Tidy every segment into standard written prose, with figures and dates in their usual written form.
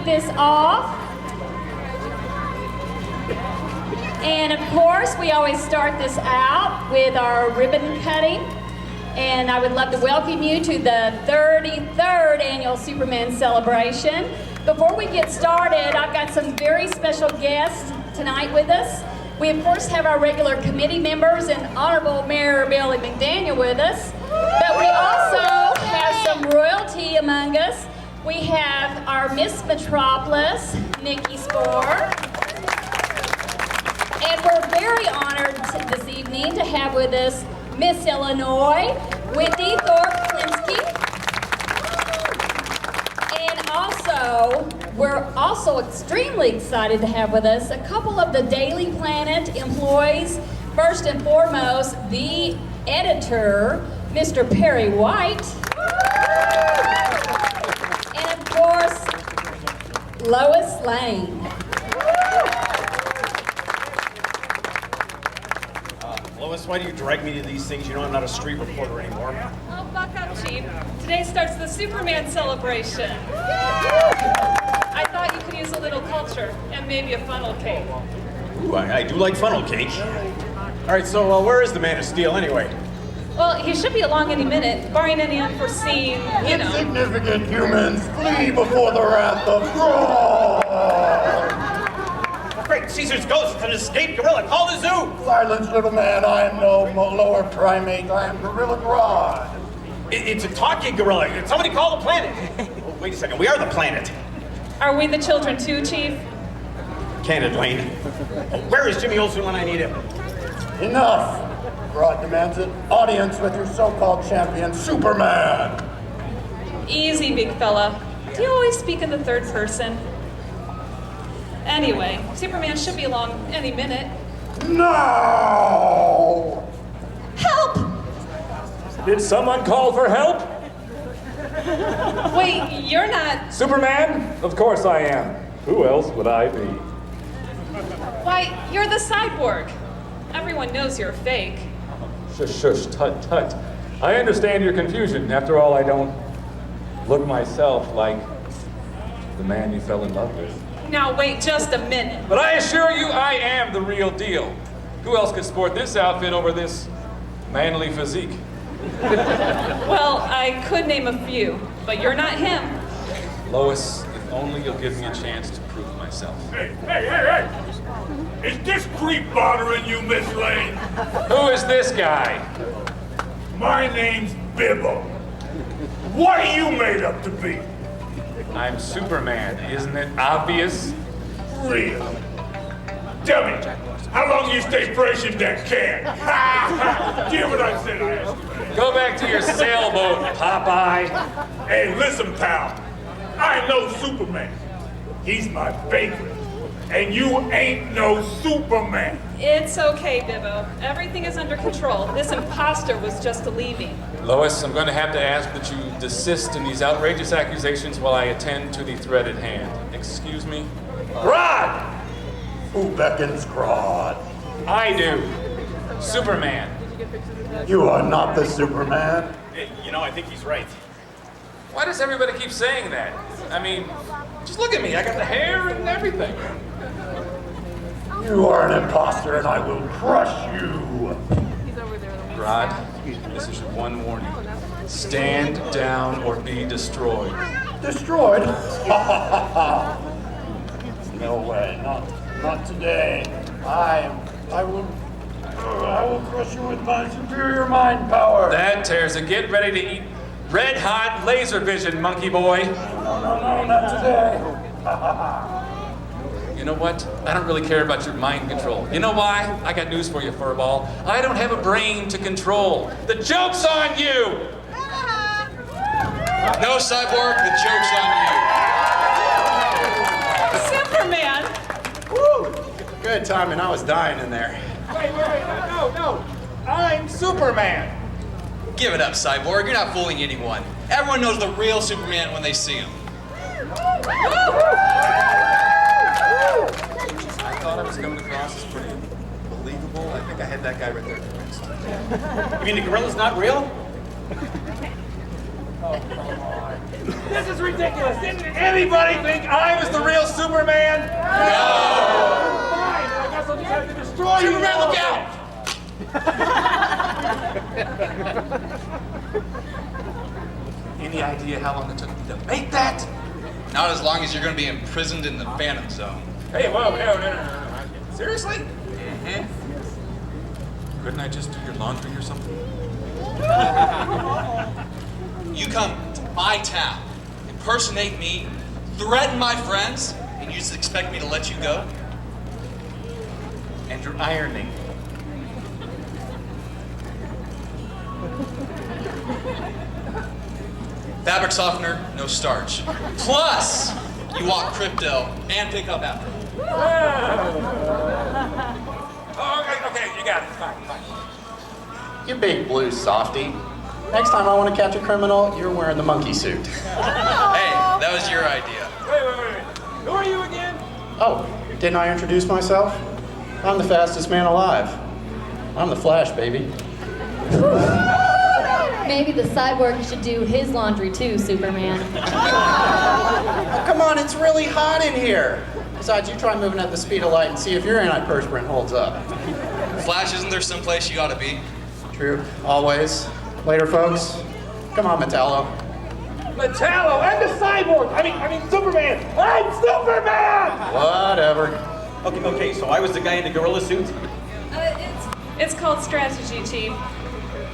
kick this off. And of course, we always start this out with our ribbon cutting. And I would love to welcome you to the 33rd annual Superman celebration. Before we get started, I've got some very special guests tonight with us. We of course have our regular committee members and Honorable Mayor Billy McDaniel with us. But we also have some royalty among us. We have our Miss Metropolis, Nikki Spohr. And we're very honored this evening to have with us Miss Illinois, Wendy Thorpe-Klinsky. And also, we're also extremely excited to have with us a couple of the Daily Planet employees. First and foremost, the editor, Mr. Perry White. And of course, Lois Lane. Lois, why do you drag me to these things? You know I'm not a street reporter anymore. Oh, buck up, Chief. Today starts the Superman celebration. I thought you could use a little culture and maybe a funnel cake. Ooh, I do like funnel cake. All right, so where is the Man of Steel anyway? Well, he should be along any minute, barring any unforeseen, Insignificant humans, flee before the wrath of God! Great Caesar's ghost, an escaped gorilla. Call the zoo! Silence, little man. I am no lower primate. I am Gorilla Grodd. It's a talking gorilla. Somebody call the planet. Oh, wait a second. We are the planet. Are we the children too, Chief? Candid Lane. Where is Jimmy Olsen when I need him? Enough! Grodd demands an audience with your so-called champion, Superman! Easy, big fella. Do you always speak in the third person? Anyway, Superman should be along any minute. No! Help! Did someone call for help? Wait, you're not... Superman? Of course I am. Who else would I be? Why, you're the cyborg. Everyone knows you're fake. Shush, shush, tut, tut. I understand your confusion. After all, I don't look myself like the man you fell in love with. Now wait just a minute. But I assure you, I am the real deal. Who else could sport this outfit over this manly physique? Well, I could name a few, but you're not him. Lois, if only you'll give me a chance to prove myself. Hey! Is this creep bothering you, Miss Lane? Who is this guy? My name's Bibbo. What are you made up to be? I'm Superman, isn't it obvious? Real. Tell me, how long you stay fresh in that can? Hear what I said I asked you. Go back to your sailboat, Popeye. Hey, listen, pal. I know Superman. He's my favorite. And you ain't no Superman. It's okay, Bibbo. Everything is under control. This imposter was just leaving. Lois, I'm going to have to ask that you desist in these outrageous accusations while I attend to the threat at hand. Excuse me? Grodd! Who beckons Grodd? I do. Superman. You are not the Superman. You know, I think he's right. Why does everybody keep saying that? I mean, just look at me. I got the hair and everything. You are an imposter and I will crush you. Grodd, this is your one warning. Stand down or be destroyed. Destroyed? No way, not today. I will crush you with my superior mind power. That tears it. Get ready to eat red hot laser vision, monkey boy. No, not today. You know what? I don't really care about your mind control. You know why? I got news for you, furball. I don't have a brain to control. The joke's on you! No, Cyborg, the joke's on Superman! Woo! Good timing. I was dying in there. Wait, no. I'm Superman. you. Give it up, Cyborg. You're not fooling anyone. Everyone knows the real Superman when they see him. I thought I was coming across as pretty believable. I think I had that guy right there convinced. You mean the gorilla's not real? This is ridiculous. Didn't anybody think I was the real Superman? No! Fine, I guess I'll just have to destroy you. Superman, look out! Any idea how long it took me to make that? Not as long as you're going to be imprisoned in the Phantom Zone. Hey, whoa, no. Seriously? Mm-hmm. Couldn't I just do your laundry or something? You come to my town, impersonate me, threaten my friends, and you just expect me to let you go? And you're ironing. Fabric softener, no starch. Plus, you walk crypto and pick up after me. Okay, you got it. Fine. You big blue softy. Next time I want to catch a criminal, you're wearing the monkey suit. Hey, that was your idea. Wait. Who are you again? Oh, didn't I introduce myself? I'm the fastest man alive. I'm the Flash, baby. Maybe the cyborg should do his laundry too, Superman. Oh, come on, it's really hot in here. Besides, you try moving at the speed of light and see if your antiperspirant holds up. Flash, isn't there someplace you ought to be? True, always. Later, folks. Come on, Metallo. Metallo, I'm the cyborg. I mean Superman. I'm Superman. Whatever. Okay, so I was the guy in the gorilla suit? It's called strategy, Chief.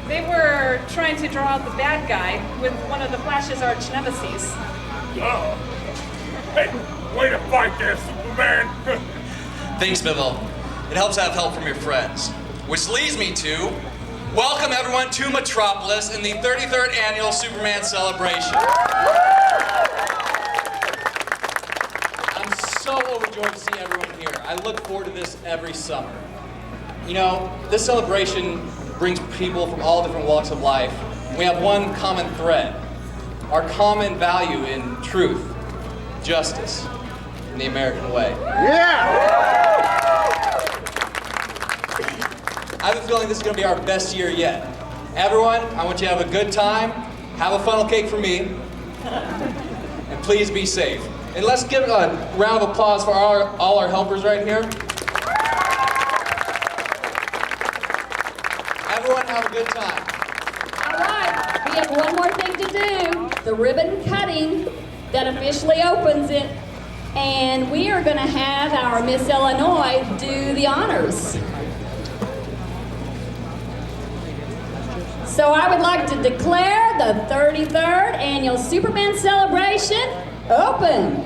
They were trying to draw out the bad guy with one of the Flash's arch nemesis. Oh. Hey, way to fight there, Superman. Thanks, Smallville. It helps to have help from your friends. Which leads me to welcome everyone to Metropolis in the 33rd Annual Superman Celebration. I'm so overjoyed to see everyone here. I look forward to this every summer. You know, this celebration brings people from all different walks of life. We have one common thread, our common value in truth, justice, and the American way. I have a feeling this is going to be our best year yet. Everyone, I want you to have a good time. Have a funnel cake for me. And please be safe. And let's give a round of applause for all our helpers right here. Everyone have a good time. All right, we have one more thing to do, the ribbon cutting that officially opens it. And we are going to have our Miss Illinois do the honors. So I would like to declare the 33rd Annual Superman Celebration open.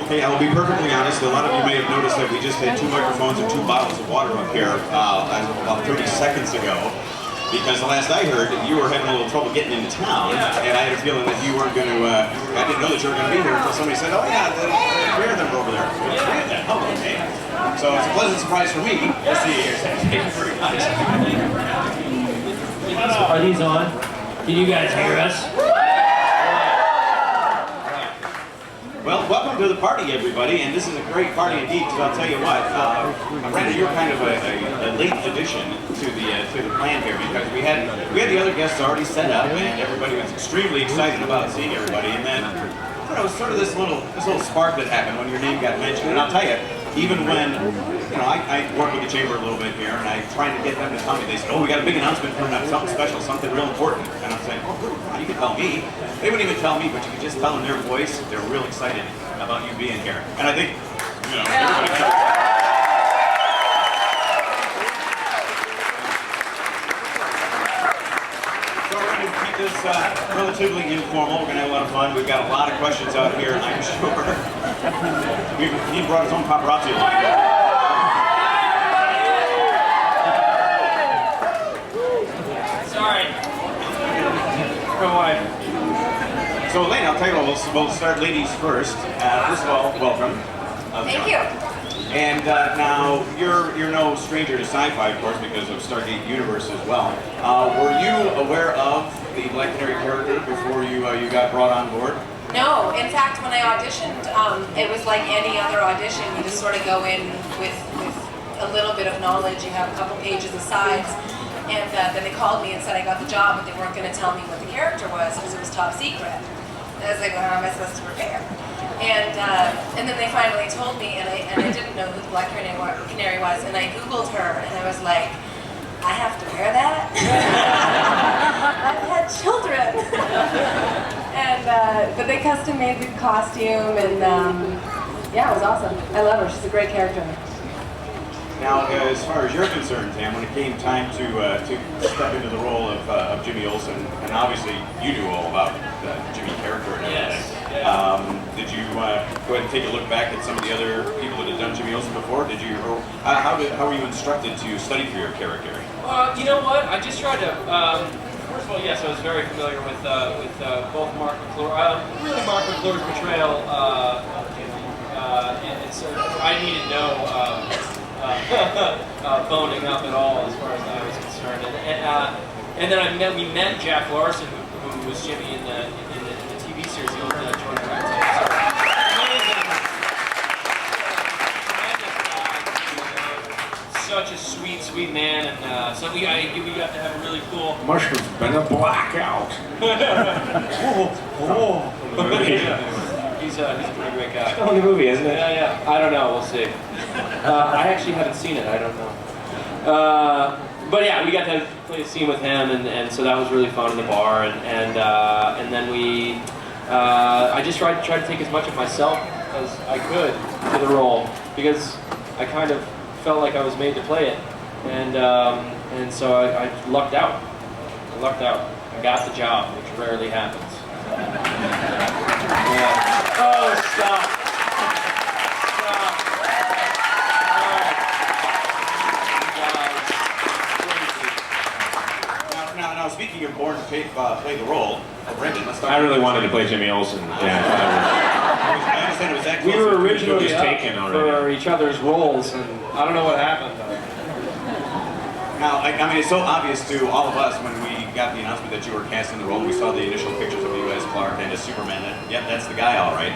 Hey, I will be perfectly honest. A lot of you may have noticed that we just had 2 microphones and 2 bottles of water up here about 30 seconds ago. Because the last I heard, you were having a little trouble getting into town, and I had a feeling that you weren't going to, I didn't know that you were going to be here until somebody said, oh yeah, the 3 of them are over there. 3 of them, oh okay. So it's a pleasant surprise for me to see you here. Thank you very much. Are these on? Can you guys hear us? Well, welcome to the party, everybody, and this is a great party indeed, because I'll tell you what, Brandon, you're kind of a late addition to the plan here, because we had the other guests already set up, and everybody was extremely excited about seeing everybody, and then, you know, it was sort of this little spark that happened when your name got mentioned, and I'll tell you, even when, you know, I work with the chamber a little bit here, and I tried to get them to tell me, they said, oh, we got a big announcement coming up, something special, something real important, and I'm saying, oh, good, you can tell me. They wouldn't even tell me, but you could just tell in their voice, they're real excited about you being here. And I think, you know, everybody knows. So we're going to keep this relatively informal. We're going to have a lot of fun. We've got a lot of questions out here, I'm sure. He brought his own paparazzi line. Sorry. My wife. So Alaina, I'll tell you what, we'll start ladies first. First of all, welcome. Thank you. And now, you're no stranger to sci-fi, of course, because of Stargate Universe as well. Were you aware of the Black Canary character before you got brought on board? No, in fact, when I auditioned, it was like any other audition. You just sort of go in with a little bit of knowledge. You have a couple pages of sides. And then they called me and said I got the job, but they weren't going to tell me what the character was because it was top secret. And I was like, well, how am I supposed to prepare? And then they finally told me, and I didn't know who the Black Canary was, and I Googled her, and I was like, I have to wear that? I've had children. And but they custom made the costume, and yeah, it was awesome. I love her. She's a great character. Now, as far as you're concerned, Tam, when it came time to step into the role of Jimmy Olsen, and obviously you knew all about the Jimmy character and everything, did you go ahead and take a look back at some of the other people that had done Jimmy Olsen before? Did you, or how were you instructed to study for your character? You know what? I just tried to. First of all, yes, I was very familiar with both Mark McClure. Really, Mark McClure's portrayal. I needed no. Boning up at all as far as I was concerned, and then we met Jack Larson, who was Jimmy in the TV series, the old George Routh. Such a sweet man, and so we got to have a really cool. Must have been a blackout. He's a pretty great guy. Still in the movie, isn't it? Yeah. I don't know. We'll see. I actually haven't seen it. I don't know. But yeah, we got to play a scene with him, and so that was really fun in the bar. And then I just tried to take as much of myself as I could to the role because I kind of felt like I was made to play it, and so I lucked out. I got the job, which rarely happens. Yeah. Oh, stop. Now, speaking of born to play the role, Brendan, let's talk. I really wanted to play Jimmy Olsen. Yeah. I understand it was that close. We were originally taken for each other's roles, and I don't know what happened. Now, I mean, it's so obvious to all of us when we got the announcement that you were cast in the role. We saw the initial pictures of you as Clark and as Superman. And, yep, that's the guy, all right.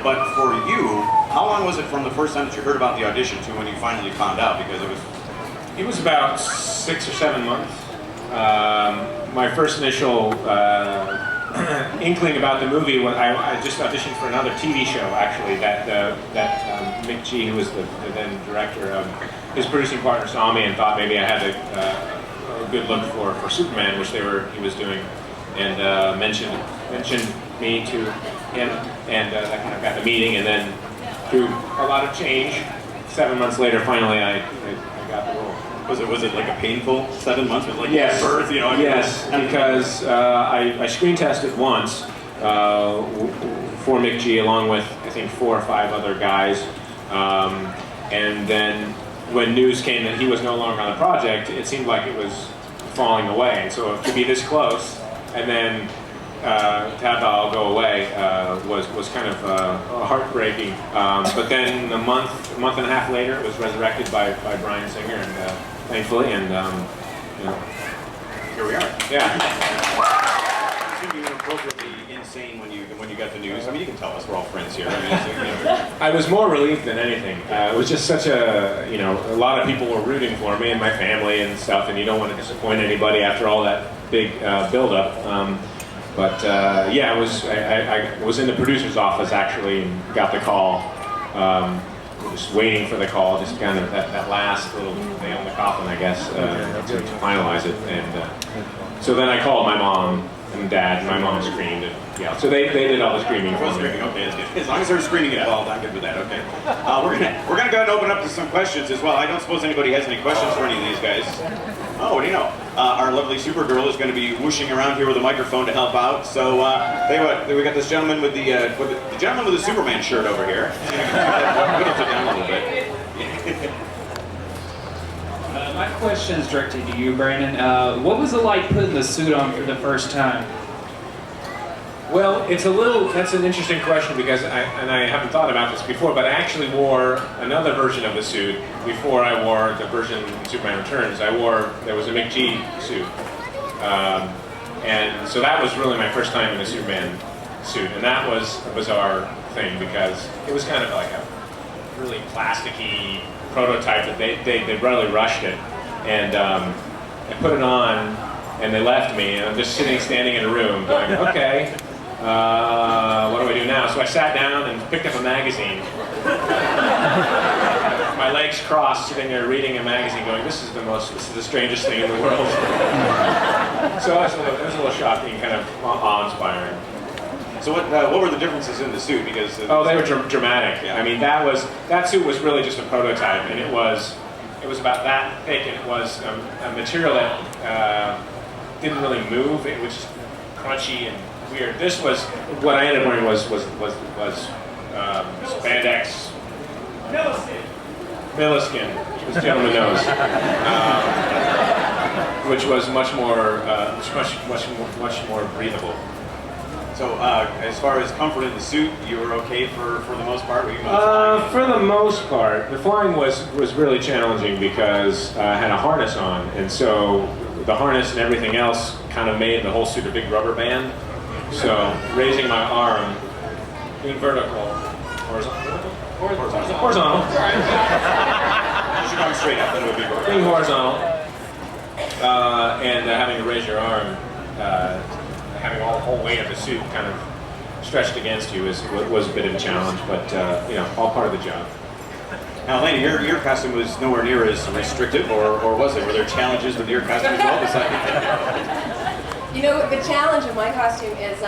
But for you, how long was it from the first time that you heard about the audition to when you finally found out? Because it was about 6 or 7 months. My first initial inkling about the movie when I just auditioned for another TV show, actually, that Mick G, who was the then director, his producing partner saw me and thought maybe I had a good look for Superman, which he was doing, and mentioned me to him, and that kind of got the meeting, and then through a lot of change, 7 months later, finally I got the role. Was it like a painful 7 months? Was it like yes. Birth, you know? Yes, because I screen tested once for Mick G, along with I think 4 or 5 other guys. And then when news came that he was no longer on the project, it seemed like it was falling away. And so to be this close, and then to have it all go away was kind of heartbreaking. But then a month and a half later, it was resurrected by Bryan Singer, and thankfully, and you know, here we are. Yeah. You were appropriately insane when you got the news. I mean, you can tell us, we're all friends here. I mean, I was more relieved than anything. It was just such a, you know, a lot of people were rooting for me and my family and stuff, and you don't want to disappoint anybody after all that big build-up. Yeah, it was. I was in the producer's office actually and got the call. Just waiting for the call, just kind of that last little nail in the coffin, I guess, to finalize it. And so then I called my mom and dad, and my mom screamed, and yeah. So they did all the screaming for me. Screaming, okay, that's good. As long as they're screaming involved, I'm good with that. Okay. We're gonna go and open up to some questions as well. I don't suppose anybody has any questions for any of these guys. Oh, what do you know? Our lovely Supergirl is going to be whooshing around here with a microphone to help out. So, tell you what, we got this gentleman with the gentleman with the Superman shirt over here. Whittle it down a little bit. My question is directed to you, Brandon. What was it like putting the suit on for the first time? Well, that's an interesting question because I haven't thought about this before, but I actually wore another version of the suit before I wore the version Superman Returns. There was a Mick G suit. And so that was really my first time in a Superman suit. And that was a bizarre thing because it was kind of like a really plasticky prototype that they really rushed it. And I put it on and they left me and I'm just standing in a room going, okay. What do I do now? So I sat down and picked up a magazine. My legs crossed, sitting there reading a magazine, going, "This is the strangest thing in the world." So it was a little shocking, kind of awe-inspiring. So what were the differences in the suit? Because they were dramatic. Yeah. I mean, that suit was really just a prototype, and it was about that thick, and it was a material that didn't really move. It was just crunchy and weird. This was what I ended up wearing was spandex. Milliskin, as the gentleman knows, which was much more breathable. So, as far as comfort in the suit, you were okay for the most part? Were you for the most part, the flying was really challenging because I had a harness on, and so the harness and everything else kind of made the whole suit a big rubber band. So raising my arm, being vertical, horizontal. You should go straight up, then it would be vertical. Being horizontal, and having to raise your arm, having all the whole weight of the suit kind of stretched against you was a bit of a challenge, but you know, all part of the job. Now, Alaina, your costume was nowhere near as restrictive, or was it? Were there challenges with your costume as well? You know, the challenge of my costume is,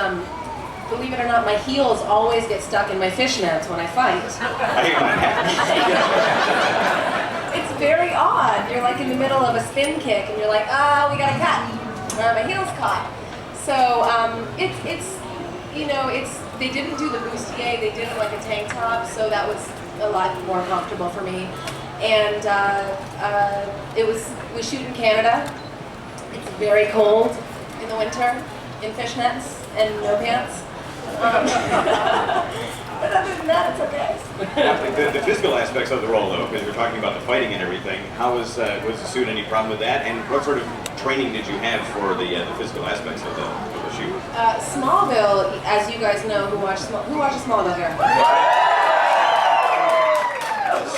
believe it or not, my heels always get stuck in my fishnets when I fight. It's very odd. You're like in the middle of a spin kick and you're like, we gotta cut. My heel's caught. So they didn't do the bustier, they did it like a tank top, so that was a lot more comfortable for me. And we shoot in Canada. It's very cold in the winter, in fishnets and no pants. But other than that, it's okay. The physical aspects of the role, though, because we're talking about the fighting and everything, how was the suit any problem with that? And what sort of training did you have for the physical aspects of the shoot? Smallville, as you guys know, who watches Smallville here?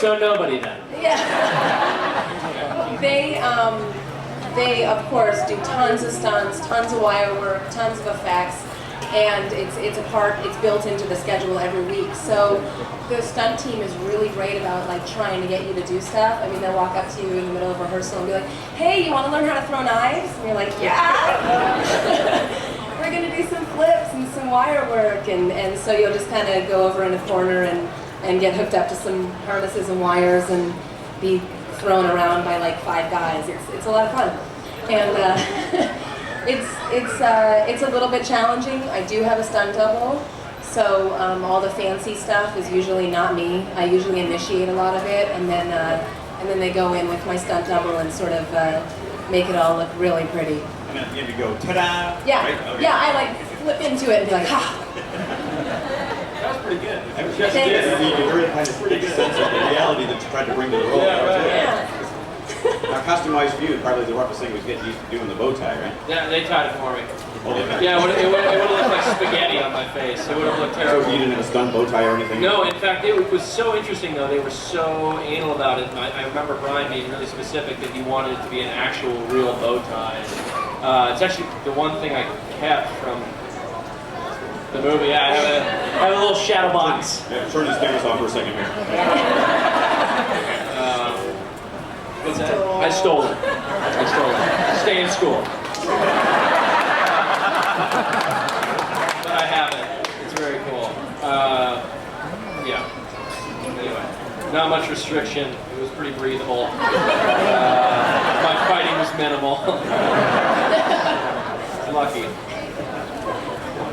So nobody then. Yeah. They of course do tons of stunts, tons of wire work, tons of effects, and it's built into the schedule every week. So the stunt team is really great about like trying to get you to do stuff. I mean, they'll walk up to you in the middle of rehearsal and be like, "Hey, you want to learn how to throw knives?" And you're like, "Yeah." We're gonna do some flips and some wire work, and so you'll just kind of go over in a corner and get hooked up to some harnesses and wires and be thrown around by like 5 guys. It's a lot of fun, and it's a little bit challenging. I do have a stunt double, So all the fancy stuff is usually not me. I usually initiate a lot of it, and then they go in with my stunt double and sort of make it all look really pretty. And at the end you go, ta-da! Yeah, Right? Okay. yeah, I like flip into it and be like, ha! That was pretty good. I was just you heard kind of pretty good sense of the reality that you tried to bring to the role. Yeah, right. Yeah. Now, customized for you, probably the roughest thing was getting used to doing the bow tie, right? Yeah, they tied it for me. Oh, they tied Yeah, it would have looked like spaghetti on my face. It would have looked terrible. So you didn't have a stunt bow tie or anything? No, in fact, it was so interesting though. They were so anal about it. And I remember Brian being really specific that he wanted it to be an actual real bow tie. It's actually the one thing I kept from the movie. Yeah, I have a little shadow box. Yeah, turn these cameras off for a second here. What's that? I stole it. I stole it. Stay in school. But I have it. It's very cool. Yeah. Anyway, not much restriction. It was pretty breathable. My fighting was minimal. Lucky.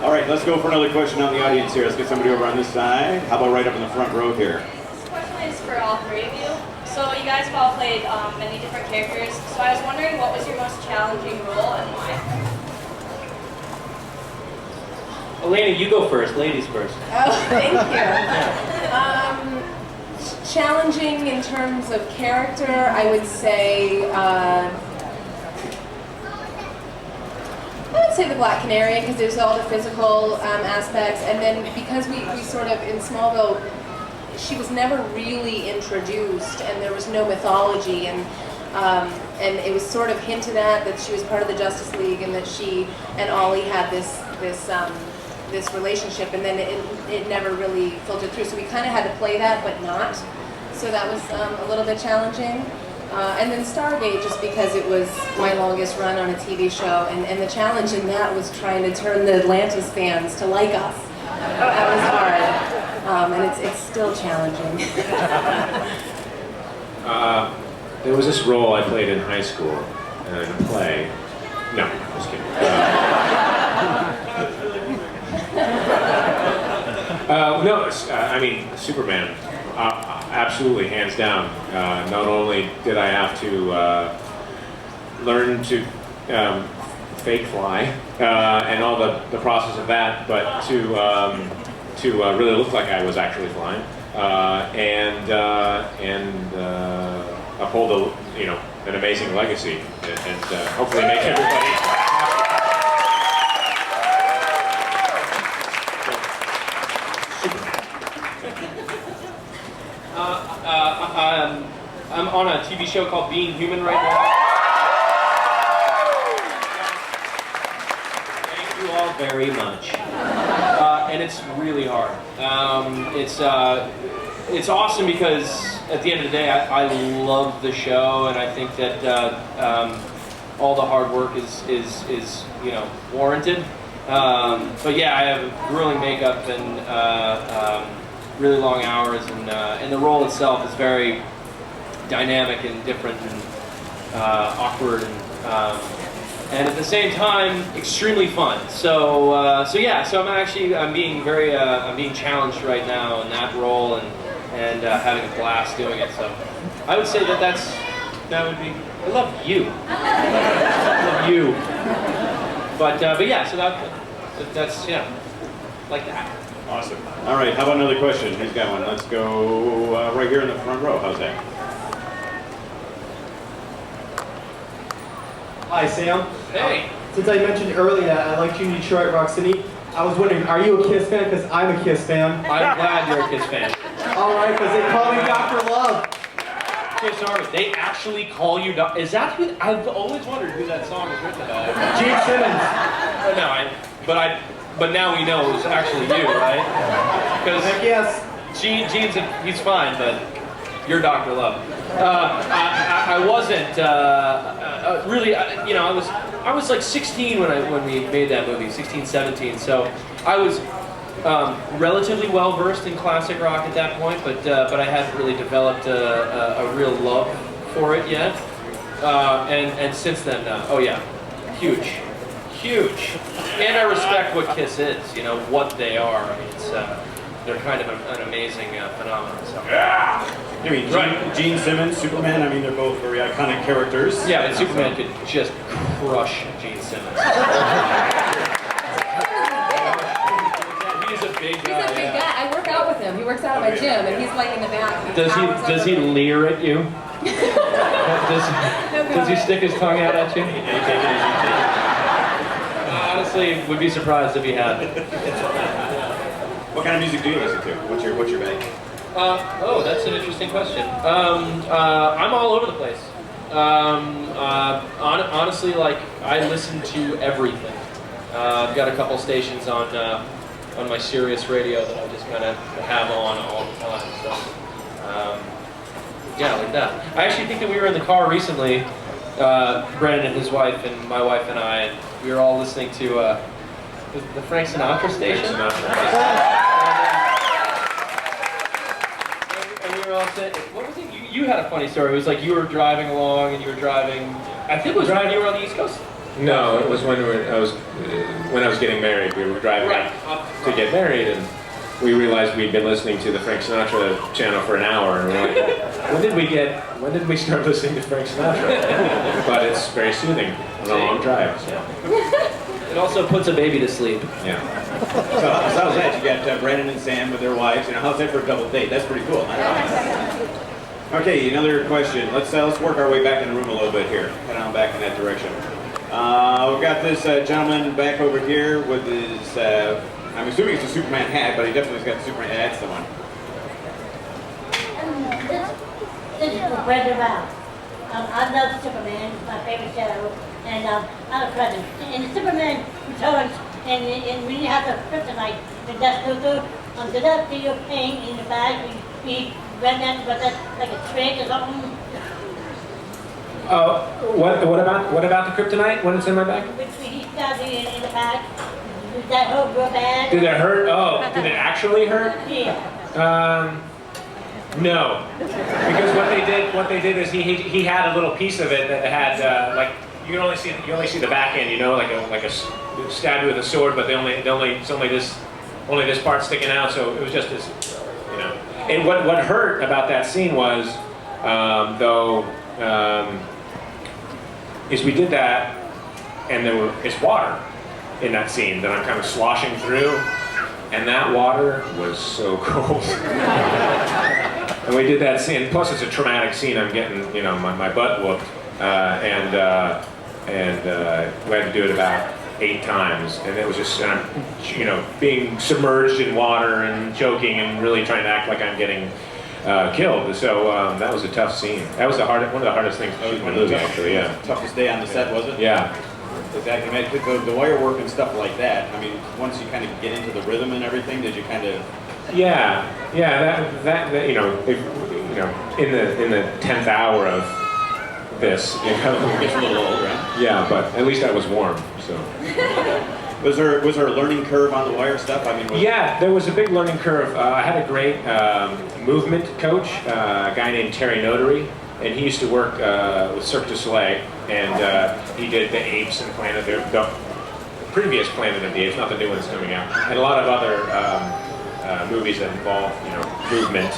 All right, let's go for another question on the audience here. Let's get somebody over on this side. How about right up in the front row here? This question is for all three of you. So you guys have all played many different characters. So I was wondering, what was your most challenging role and why? Alaina, you go first. Ladies first. Oh, thank you. Challenging in terms of character, I would say the Black Canary, because there's all the physical aspects, and then because we sort of, in Smallville, she was never really introduced, and there was no mythology, and it was sort of hinted at that she was part of the Justice League, and that she and Ollie had this relationship, and then it never really filtered through. So we kind of had to play that, but not. So that was a little bit challenging. And then Stargate, just because it was my longest run on a TV show, and the challenge in that was trying to turn the Atlantis fans to like us. That was hard, and it's still challenging. There was this role I played in high school in a play. No, just kidding. No, I mean, Superman. Absolutely, hands down. Not only did I have to learn to fake fly and all the process of that, but to really look like I was actually flying and uphold an amazing legacy and hopefully make everybody happy. I'm on a TV show called Being Human right now. Thank you all very much. And it's really hard. It's awesome because at the end of the day, I love the show, and I think that all the hard work is warranted. But yeah, I have grueling makeup and really long hours, and the role itself is very dynamic and different and awkward and at the same time extremely fun. So I'm being challenged right now in that role and having a blast doing it. So I would say that would be. I love you. I love you. But yeah, so that's like that. Awesome. All right, how about another question? Who's got one? Let's go right here in the front row. How's that? Hi, Sam. Hey. Since I mentioned earlier that I liked you in Detroit Rock City, I was wondering, are you a Kiss fan? Because I'm a Kiss fan. I'm glad you're a Kiss fan. All right, because they call me Dr. Love. Kiss Army. They actually call you Dr. Is that who? I've always wondered who that song is written about. Gene Simmons. But now we know it was actually you, right? Because yes, Gene's he's fine, but you're Dr. Love. I wasn't really. I was like 16 when we made that movie, 16, 17. So I was relatively well versed in classic rock at that point, but I hadn't really developed a real love for it yet. And since then, oh yeah, huge Huge. And I respect what Kiss is, you know, what they are. I mean, it's, they're kind of an amazing phenomenon. So. Yeah! I mean, Gene Simmons, Superman, I mean, they're both very iconic characters. Yeah, but Superman could just crush Gene Simmons. He's a big guy. He's a big guy. I work out with him. He works out at my gym, and he's like in the back. Does he leer at you? does he stick his tongue out at you? Honestly, would be surprised if he had. What kind of music do you listen to? What's your bag? Oh, that's an interesting question. I'm all over the place. Honestly, like, I listen to everything. I've got a couple stations on my Sirius radio that I just kind of have on all the time. So, yeah, like that. I actually think that we were in the car recently, Brandon and his wife and my wife and I, and we were all listening to the Frank Sinatra station. And we were all saying, what was it? You had a funny story. It was like you were driving along and you were driving. I think it was when you were on the East Coast. No, it was when I was getting married. We were driving up to get married, and we realized we'd been listening to the Frank Sinatra channel for an hour, and we're like, when did we start listening to Frank Sinatra? But it's very soothing on a long drive. So. It also puts a baby to sleep. Yeah. So how's that? You got Brandon and Sam with their wives. You know, how's that for a double date? That's pretty cool. Okay, another question. Let's work our way back in the room a little bit here. Head on back in that direction. We've got this gentleman back over here with his, I'm assuming it's a Superman hat, but he definitely has got the Superman hat. That's the one. This is for Brenda Routh. I love Superman. It's my favorite show. And I'm a present. And the Superman returns, and when you have the kryptonite, the dust goes through, does that do your pain in the bag? We read that, but that's like a trick or something? What about the kryptonite when it's in my bag? Which he's got in the bag. Does that hurt real bad? Did it hurt? Oh, did it actually hurt? Yeah. No, because what they did is he had a little piece of it that had like you only see the back end, you know, like a stab you with a sword, but it's only this part sticking out, so it was just this, you know. And what hurt about that scene was is we did that, and it's water in that scene that I'm kind of sloshing through, and that water was so cold. And we did that scene. Plus, it's a traumatic scene. I'm getting, you know, my butt whooped, and we had to do it about 8 times, and it was just, you know, being submerged in water and choking and really trying to act like I'm getting killed. So that was a tough scene. That was one of the hardest things to shoot in the movie, actually. Yeah. Toughest day on the set, was it? Yeah. Exactly. The wire work and stuff like that. I mean, once you kind of get into the rhythm and everything, did you kind of? Yeah. That you know, in the 10th hour of this, you know, it gets a little old, right? Yeah, but at least I was warm. So. Was there a learning curve on the wire stuff? I mean, yeah, there was a big learning curve. I had a great movement coach, a guy named Terry Notary, and he used to work with Cirque du Soleil, and he did the Apes and Planet the previous Planet of the Apes, not the new one that's coming out, and a lot of other movies that involve, you know, movement,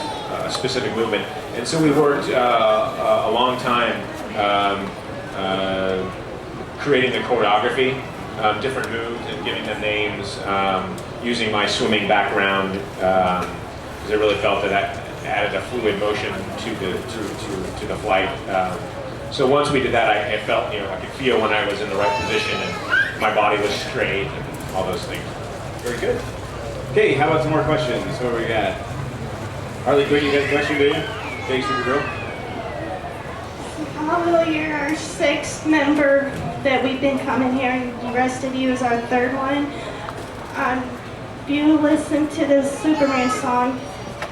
specific movement. And so we worked a long time creating the choreography, different moves and giving them names, using my swimming background, because I really felt that added a fluid motion to the flight. So once we did that, I felt, you know, I could feel when I was in the right position and my body was straight and all those things. Very good. Okay, how about some more questions? What do we got? Harley Quinn, you got a question, do you? Okay, Supergirl. Although you're our 6th member that we've been coming here, and the rest of you is our 3rd one. You listen to the Superman song,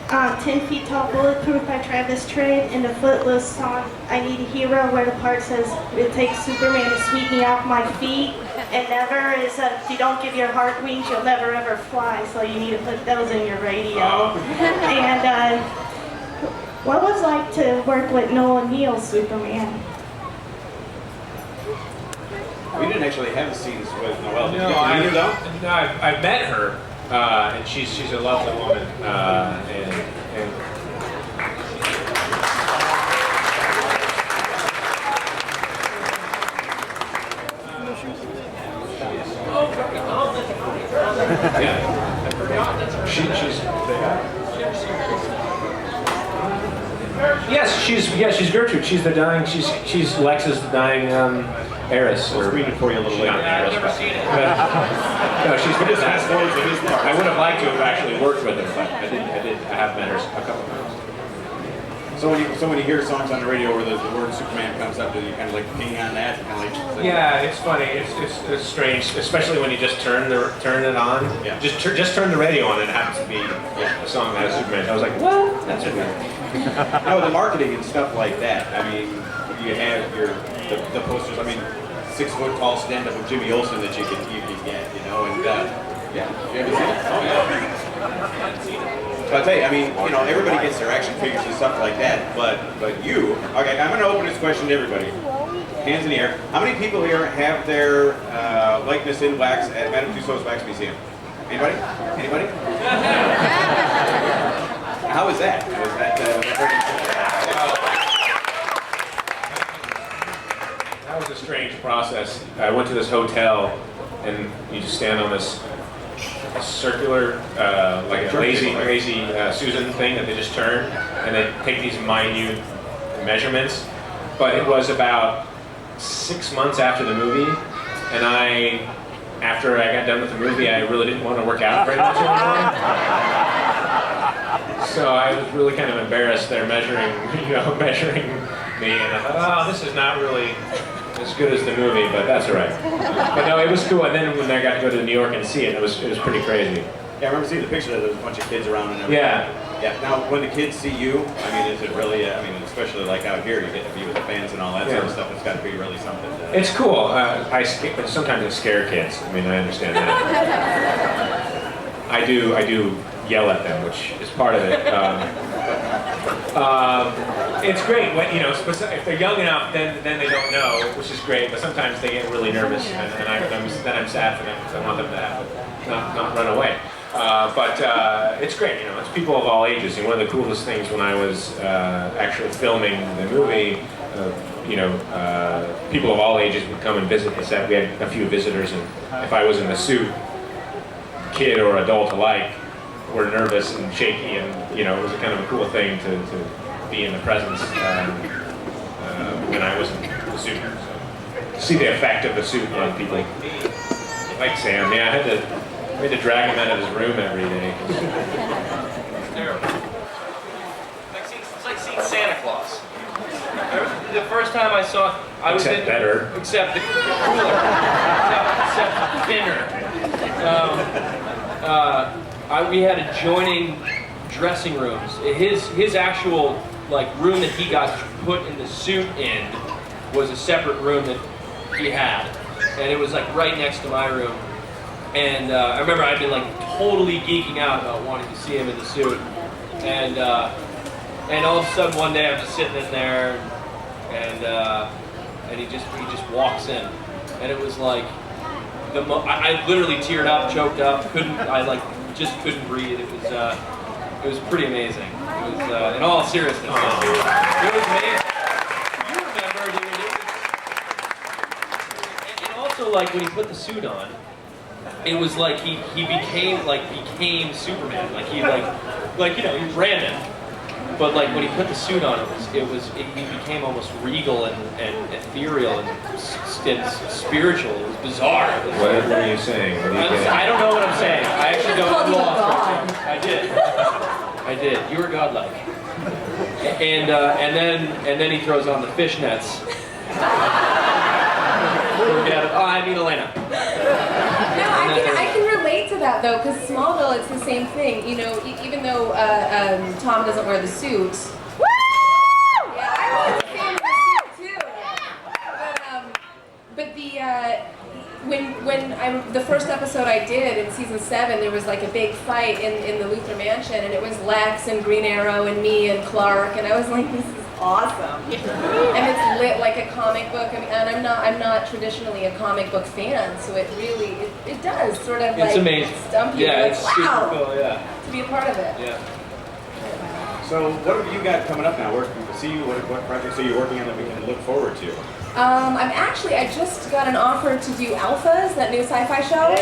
10 Feet Tall Bulletproof by Travis Tritt, and the Footloose song, I Need a Hero, where the part says, it takes Superman to sweep me off my feet, and never is, if you don't give your heart wings, you'll never ever fly, so you need to put those in your radio. And what was it like to work with Nolan Neal's Superman? We didn't actually have scenes with Noelle. Did you No, get to meet her though? No, I've met her, and she's a lovely woman, and yeah, she's Gertrude. She's the dying. She's Lex's dying heiress. We'll screen it for you a little later. I've never seen it. No, she's just fast forward to his part. I would have liked to have actually worked with her, but I have met her a couple times. So when you hear songs on the radio where the word Superman comes up, do you kind of like ping on that? Kind of like, Yeah, it's funny. It's strange, especially when you just turn it on. Yeah. Just turn the radio on, and it happens to be a song that has Superman. I was like, what? That's Superman. No, the marketing and stuff like that. I mean, you have the posters. I mean, 6 foot tall stand up of Jimmy Olsen that you can get, you know, and yeah, you haven't seen it? Oh yeah. So I'll tell you, I mean, you know, everybody gets their action figures and stuff like that, but you, okay, I'm going to open this question to everybody. Hands in the air. How many people here have their likeness in wax at Madame Tussauds Wax Museum? Anybody? Anybody? How was that? Was that That was a strange process. I went to this hotel, and you just stand on this circular, like a lazy Susan thing that they just turn, and they take these minute measurements. But it was about 6 months after the movie, and after I got done with the movie, I really didn't want to work out very much anymore. So I was really kind of embarrassed. They're measuring me, and I thought, oh, this is not really as good as the movie, but that's all right. But no, it was cool. And then when I got to go to New York and see it, it was pretty crazy. Yeah, I remember seeing the picture that there was a bunch of kids around and everything. Yeah. Yeah. Now, when the kids see you, I mean, is it really? I mean, especially like out here, you get to be with the fans and all that sort of stuff. It's got to be really something. It's cool. But sometimes I scare kids. I mean, I understand that. I do yell at them, which is part of it. It's great when, you know, if they're young enough, then they don't know, which is great. But sometimes they get really nervous, and I'm sad for them because I want them to not run away. But it's great, you know. It's people of all ages. And one of the coolest things when I was actually filming the movie, you know, people of all ages would come and visit the set. We had a few visitors, and if I was in the suit, kid or adult alike, were nervous and shaky, and you know, it was a kind of a cool thing to be in the presence when I was in the suit. So, to see the effect of the suit on people. Like Sam, yeah, I had to drag him out of his room every day. It's terrible. It's like seeing Santa Claus. The first time I saw, Except better. Except cooler. Except thinner. We had adjoining dressing rooms. His actual room that he got put in the suit in was a separate room that he had, and it was right next to my room. And I remember I'd been totally geeking out about wanting to see him in the suit, and all of a sudden one day I'm just sitting in there, and he just walks in, and it was I literally teared up, choked up, just couldn't breathe. It was pretty amazing. It was, in all seriousness, it was amazing. You remember, dude, and also when he put the suit on, it was he became Superman. He was Brandon. But when he put the suit on, he became almost regal and ethereal and spiritual. It was bizarre. What are you saying? I don't know what I'm saying. I actually don't know. I did. You were godlike. And then he throws on the fishnets. I mean Alaina. No, I can relate to that though, because Smallville, it's the same thing. You know, even though Tom doesn't wear the suit. Woo! Yeah, I wear the suit too. But the first episode I did in season 7, there was a big fight in the Luthor mansion, and it was Lex and Green Arrow and me and Clark, and I was like, awesome. And it's lit like a comic book. I mean, and I'm not traditionally a comic book fan, so it really, it does sort of like stump you. Yeah, like, it's wow, super cool, yeah. to be a part of it. Yeah. So what have you got coming up now? Where can we see you? What projects are you working on that we can look forward to? I just got an offer to do Alphas, that new sci-fi show.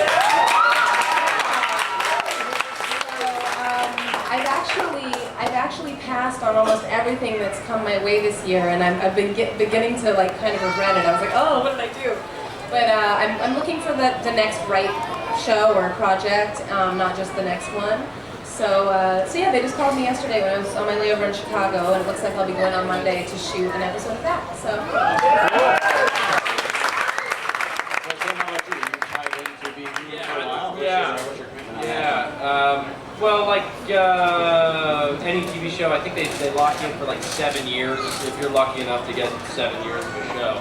I've actually passed on almost everything that's come my way this year, and I've been beginning to like kind of regret it. I was like, oh, what did I do? But I'm looking for the next right show or project, not just the next one. So yeah, they just called me yesterday when I was on my layover in Chicago, and it looks like I'll be going on Monday to shoot an episode of that. So. Well, like any TV show, I think they lock you in for like 7 years if you're lucky enough to get 7 years of a show.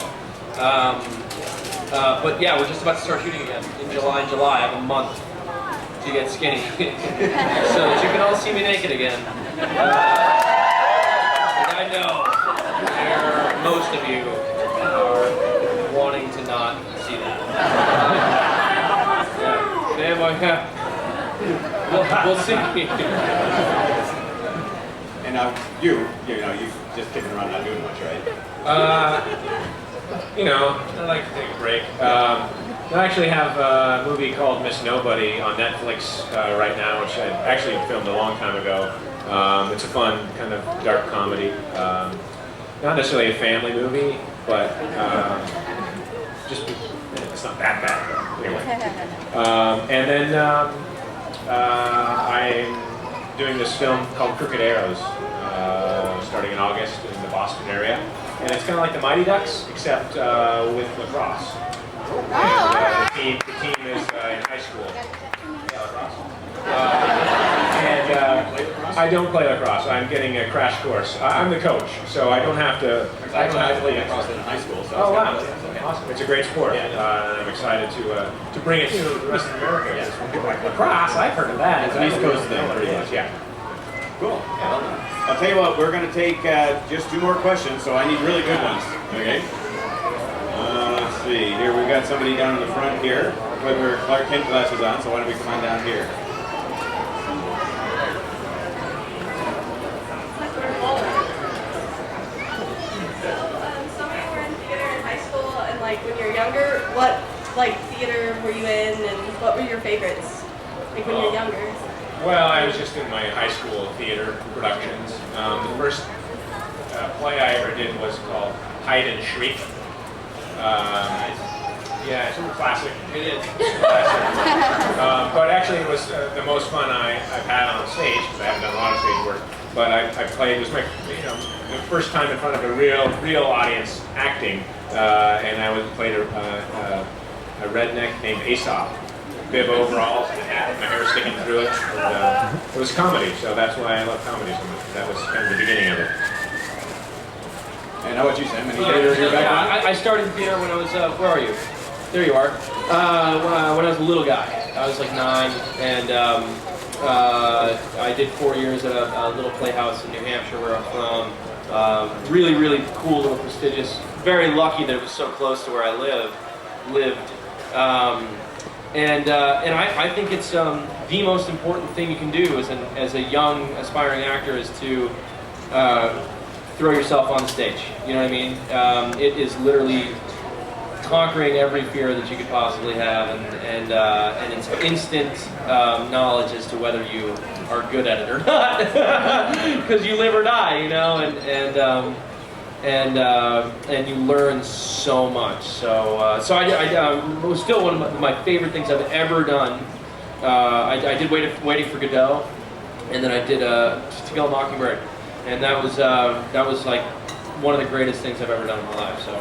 But yeah, we're just about to start shooting again in July. I have a month to get skinny, so that you can all see me naked again. And I know most of you are wanting to not see that. Yeah. We'll see. And now you've just kicking around not doing much, right? I like to take a break. I actually have a movie called Miss Nobody on Netflix right now, which I actually filmed a long time ago. It's a fun kind of dark comedy. Not necessarily a family movie, but it's not that bad. Anyway. And then I'm doing this film called Crooked Arrows, starting in August in the Boston area. And it's kind of like the Mighty Ducks, except with lacrosse. And, the team is in high school. I don't play lacrosse. I'm getting a crash course. I'm the coach, so I don't have to. I played lacrosse in high school. So oh wow, awesome! It's a great sport. I'm excited to bring it to the rest of America. When people are like lacrosse, I've heard of that. It's an East Coast thing, pretty much. Yeah. Cool. I'll tell you what. We're going to take just 2 more questions, so I need really good ones. Okay. Let's see. Here we've got somebody down in the front here with her Clark Kent glasses on. So why don't we come on down here? Like when you're younger, what like theater were you in, and what were your favorites? Like when you're younger. Well, I was just in my high school theater productions. The first play I ever did was called Hide and Shriek. Yeah, it's a classic. It is. Classic. But actually, it was the most fun I've had on stage, because I haven't done a lot of stage work. But I played. It was my the first time in front of a real audience acting. And I played a redneck named Aesop, bib overalls and a hat, my hair sticking through it. And, it was comedy, so that's why I love comedy so much. That was kind of the beginning of it. And how about you, Sam? Any theater in your background? I started theater when I was, where are you? There you are. When I was a little guy. I was like 9, and I did 4 years at a little playhouse in New Hampshire where I'm from. Really, really cool, little prestigious. Very lucky that it was so close to where I lived. And I think it's the most important thing you can do as a young aspiring actor is to throw yourself on the stage. You know what I mean? It is literally conquering every fear that you could possibly have, and it's instant knowledge as to whether you are good at it or not, because you live or die, you know, and you learn so much. So it was still one of my favorite things I've ever done. I did Waiting for Godot, and then I did To Kill a Mockingbird, and that was like one of the greatest things I've ever done in my life. So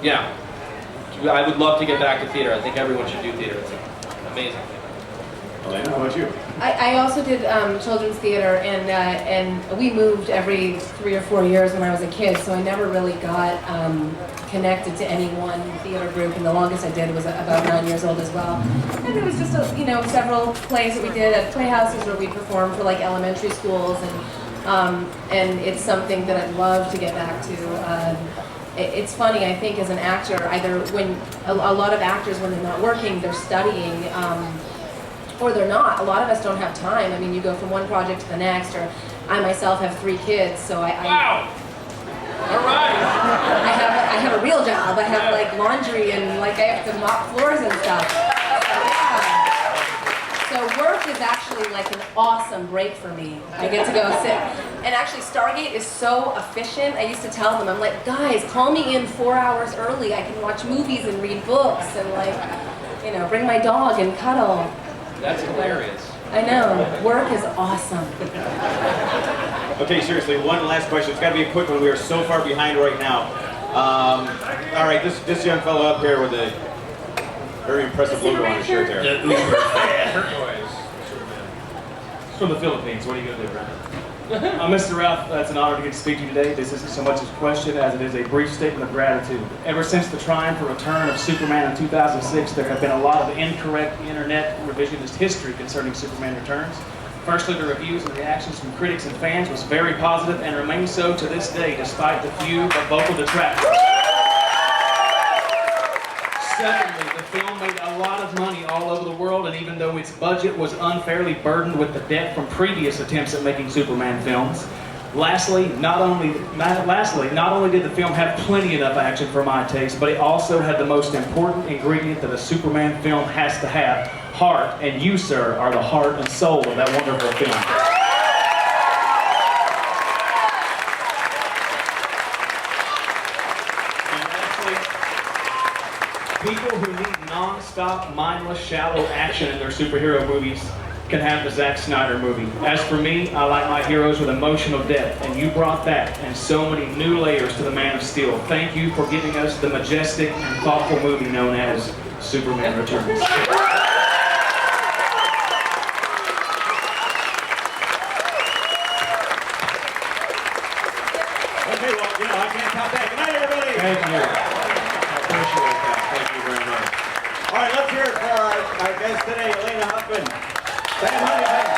yeah, I would love to get back to theater. I think everyone should do theater. It's an amazing thing. Alaina, how about you? I also did children's theater, and we moved every 3 or 4 years when I was a kid, so I never really got connected to any one theater group, and the longest I did was about 9 years old as well. And it was just several plays that we did at playhouses where we performed for like elementary schools, and And it's something that I'd love to get back to. It's funny, I think, as an actor, either when a lot of actors, when they're not working, they're studying, or they're not. A lot of us don't have time. I mean, you go from one project to the next, or I myself have 3 kids, so Wow! All right! I have a real job. I have like laundry and like I have to mop floors and stuff. So work is actually like an awesome break for me. I get to go sit. And actually Stargate is so efficient. I used to tell them, I'm like, guys, call me in 4 hours early. I can watch movies and read books and like, you know, bring my dog and cuddle. That's hilarious. I know. Work is awesome. Okay, seriously, one last question. It's got to be a quick one. We are so far behind right now. All right, this young fellow up here with a very impressive logo on his shirt there. It's from the Philippines. What are you going to do, Brandon? Mr. Routh, it's an honor to get to speak to you today. This isn't so much a question as it is a brief statement of gratitude. Ever since the triumph or return of Superman in 2006, there have been a lot of incorrect internet revisionist history concerning Superman Returns. Firstly, the reviews and reactions from critics and fans was very positive and remains so to this day, despite the few but vocal detractors. Secondly, the film made a lot of money all over the world, and even though its budget was unfairly burdened with the debt from previous attempts at making Superman films. Lastly, not only did the film have plenty enough action for my taste, but it also had the most important ingredient that a Superman film has to have, heart, and you, sir, are the heart and soul of that wonderful film. People who need non-stop, mindless, shallow action in their superhero movies can have the Zack Snyder movie. As for me, I like my heroes with emotional depth, and you brought that and so many new layers to the Man of Steel. Thank you for giving us the majestic and thoughtful movie known as Superman Returns. Okay, well, you know, I can't top that. Good night, everybody. Thank you. I appreciate that. Thank you very much. All right, let's hear it for our guest today, Alaina Huffman, Sam Huntington,